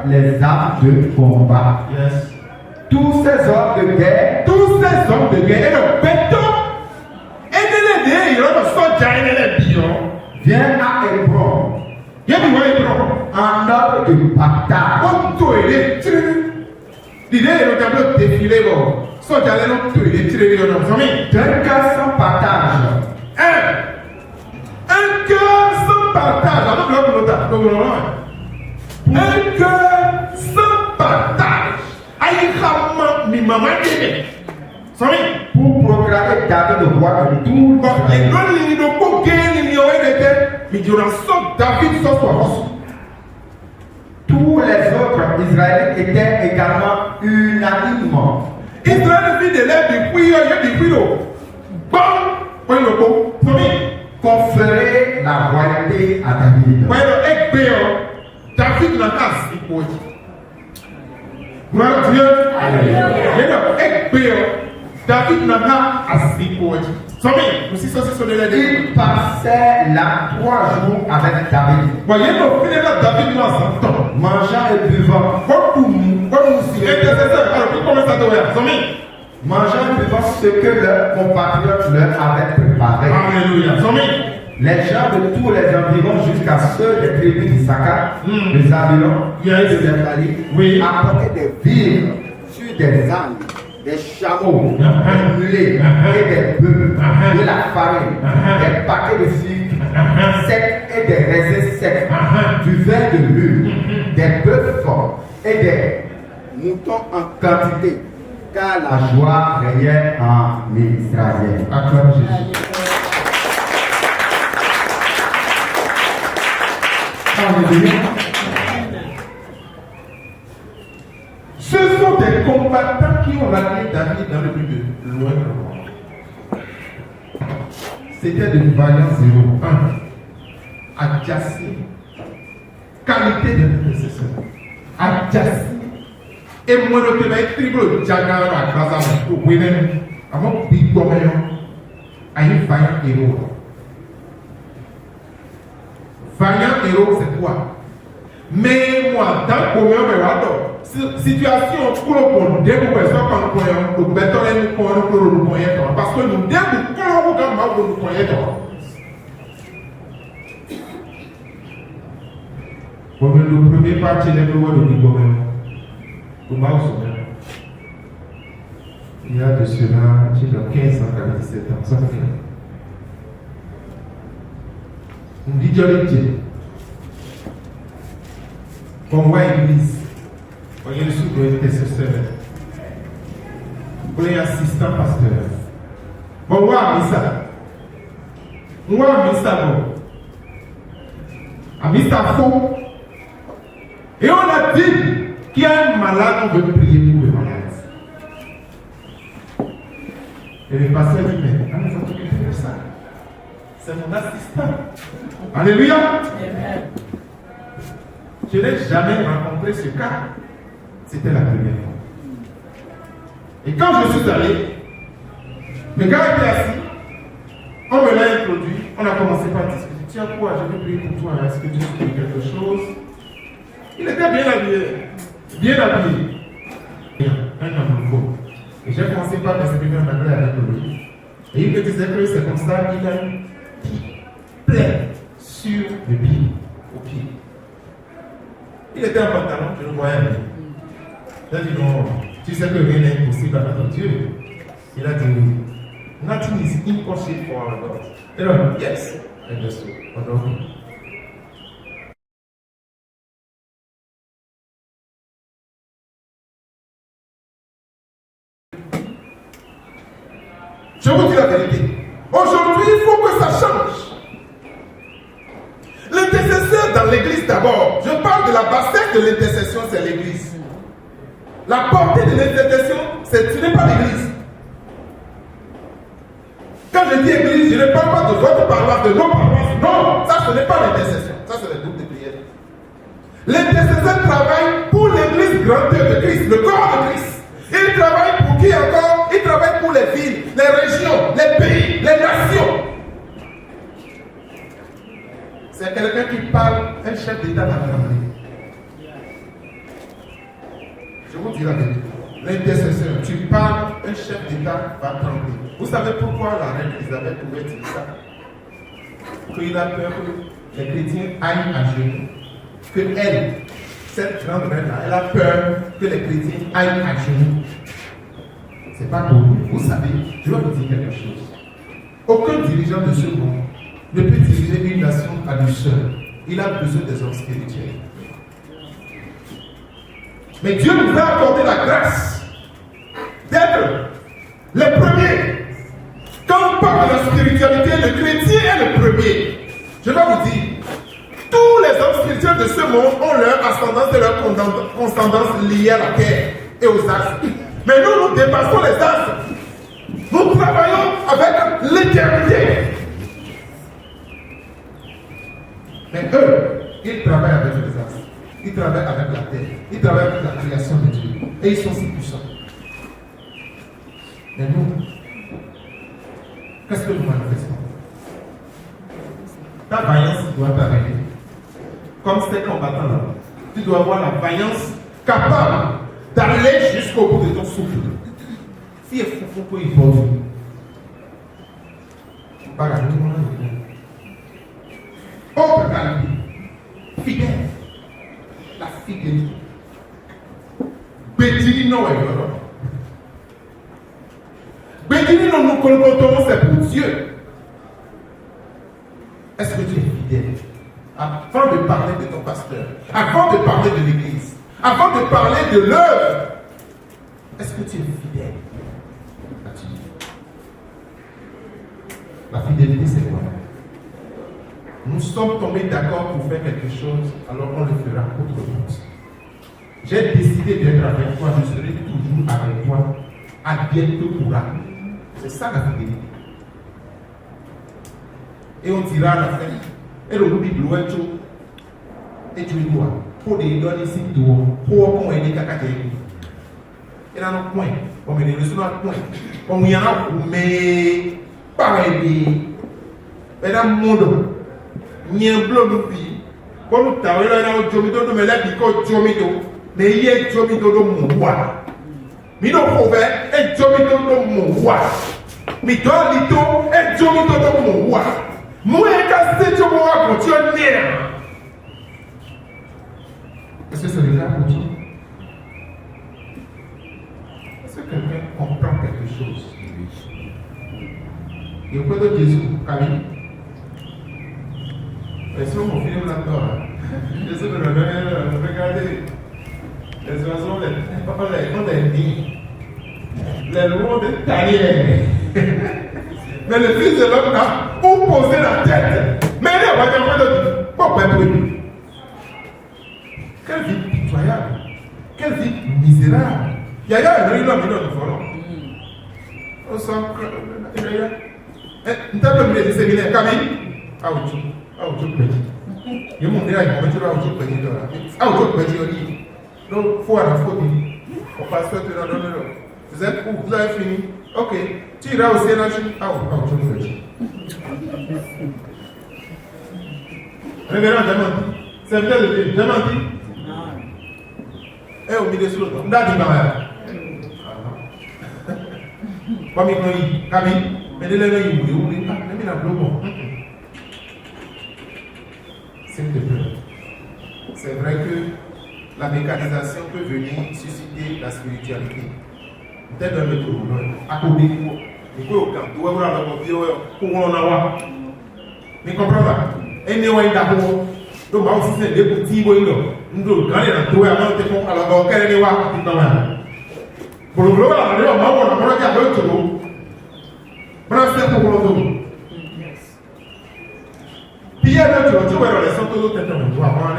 Les armes de combat. Yes. Tous ces hommes de guerre. Tous ces hommes de guerre et le béton. Et les Viens à Hébron. En ordre de bataille. D'un cœur sans partage. Un cœur sans partage. Un cœur sans partage. Pour proclamer David le roi de tout tous les autres Israélites étaient également unanimement conférer la royauté à David. David n'a pas si pour gloire à Dieu. David n'a pas assez pour Il passait là 3 jours avec David. Mangeant et buvant. Mangeant et buvant ce que leurs compatriotes leur avaient préparé. Alléluia. Les gens de tous les environs jusqu'à ceux des tribus d'Issachar, de Zabulon, de Nephtali, apportaient des vivres sur des ânes, des chameaux, des mulets et des bœufs, de la farine, des paquets de sucre secs et des raisins secs, du vin de mûr, des bœufs forts et des moutons en quantité, car la joie régnait en Israël. Acclame Jésus. Ce sont des combattants qui ont ramené David dans le but de loin de roi. C'était de vaillants 01. Adjacé. Qualité d'intercesseur. Adjacé. Et moi, je vais être triple Jagara à Gaza pour Wenen. Avant Big Bomayon. À une vaillant héros. Vaillant héros, c'est quoi? Mais moi, dans le commun, situation pour le début, parce que nous le premier parti de il y a de cela, j'ai 15 ans, 17 ans, ça fait. On dit Dieu. On voit l'église. On y a le sous de l'intercesseur. On est assistant pasteur. On voit Amissa. On voit Amissa bon. Amissa faux. Et on a dit qu'il y a un malade, on veut prier pour le malade. Et le pasteur dit, mais on va t'occuper de ça. C'est mon assistant. Alléluia. Amen. Je n'ai jamais rencontré ce cas. C'était la première fois. Et quand je suis allé, le gars était assis. On me l'a introduit. On a commencé par discuter. Tiens quoi, je vais prier pour toi. Est-ce que tu veux quelque chose? Il était bien habillé. Bien habillé. Un homme nouveau. Et j'ai commencé par m'exprimer en anglais avec lui. Et il me disait que c'est comme ça qu'il a une plaie sur le pied, au pied. Il était en pantalon, je le voyais bien. Il a dit non, tu sais que rien n'est impossible à notre Dieu. Il a dit oui. Nothing is impossible for our God. Et donc, yes, understood. Je vous dis la vérité. Aujourd'hui, il faut que ça change. L'intercesseur dans l'église d'abord. Je parle de la bassesse de l'intercession, c'est l'église. La portée de l'intercession, ce n'est pas l'église. Quand je dis église, je ne parle pas de votre paroisse, de nos paroisses. Non, ça ce n'est pas l'intercession. Ça c'est le groupe de prière. L'intercesseur travaille pour l'église grande de Christ, le corps de Christ. Il travaille pour qui encore? Il travaille pour les villes, les régions, les pays, les nations. C'est quelqu'un qui parle, un chef d'État dans l'Assemblée. vous dis la vérité. L'intercesseur, tu parles, un chef d'État va trembler. Vous savez pourquoi la reine Elisabeth pouvait dire ça? Qu'il a peur que les chrétiens aillent à genoux. Que elle, cette grande reine-là, elle a peur que les chrétiens aillent à genoux. C'est pas pour vous. Vous savez, je vais vous dire quelque chose. Aucun dirigeant de ce monde ne peut diriger une nation à lui seul. Il a besoin des hommes spirituels. Mais Dieu nous a accordé la grâce d'être les premiers. Quand on parle de la spiritualité, le chrétien est le premier. Je vais vous dire, tous les hommes spirituels de ce monde ont leur ascendance et leur conscendance liée à la terre et aux astres. Mais nous dépassons les astres. Nous travaillons avec l'éternité. Mais eux, ils travaillent avec les astres. Ils travaillent avec la terre. Ils travaillent avec la création de Dieu. Et ils sont si puissants. Mais nous, qu'est-ce que nous manifestons? Ta vaillance doit t'arriver. Comme ces combattants-là. Tu dois avoir la vaillance capable d'aller jusqu'au bout de ton souffle. Si il faut qu'il faut pas la autre qualité, fidèle. La fidélité. Bédini non est non. Bédini non nous colportons, c'est pour Dieu. Est-ce que tu es fidèle? Avant de parler de ton pasteur, avant de parler de l'église, avant de parler de l'œuvre, est-ce que tu es fidèle à Dieu? La fidélité, c'est quoi? Nous sommes tombés d'accord pour faire quelque chose, alors on le fera autrement. J'ai décidé d'être avec toi, je serai toujours avec toi, à bientôt pourra. C'est ça la fidélité. Et on dira à la fin, et le loup de l'ouest, et tu es toi, pour les donner ici, pour qu'on ait des caca. Et dans notre point, on met les leçons dans notre point, on y en a, mais pareil, mais dans le monde. Ni un bleu nous vit. Quand nous travaillons là, nous sommes mais là, nous sommes mais il y a un roi. Mais nous pouvons un mon roi. Mais dans l'ito, un mon roi. Moi, je suis un roi pour Dieu. Est-ce que c'est le cas pour toi? Est-ce que quelqu'un comprend quelque chose? Il y a quoi de Jésus, Camille? Et si on filme là-dedans, Jésus me regardez les oiseaux, les nids, les loups de taillés. Mais le Fils de l'homme a où poser la tête. Mais il va dire pourquoi lui? Quelle vie pitoyable, quelle vie misérable. Il y a un homme qui est volant. On sent que il t'a donné des séminaires, Camille. Ah oui. Je me dis, donc, faut à la faute. Au pasteur te donne. Vous êtes où? Vous avez fini? Ok. Tu iras au CNH? Je me dis. Révérend, j'ai menti. Serviteur de Dieu, j'ai menti. Et au milieu de l'autre, on a dit ma comme il Camille, mais de l'année, il voulait, mais il a bloqué. C'est vrai que la mécanisation peut venir susciter la spiritualité. Peut-être un peu trop loin. À côté de vous, il faut au camp. Vous voyez, pour on en a. Mais comprenez pas. Et nous avons d'abord. Donc, on s'est dit, des petits boys, nous avons gagné dans tout. Alors, quel est le roi qui est dans la pour le global, on a dit à l'autre tour. On a fait pour l'autre. Pierre, tu vas les santos, tu vas voir.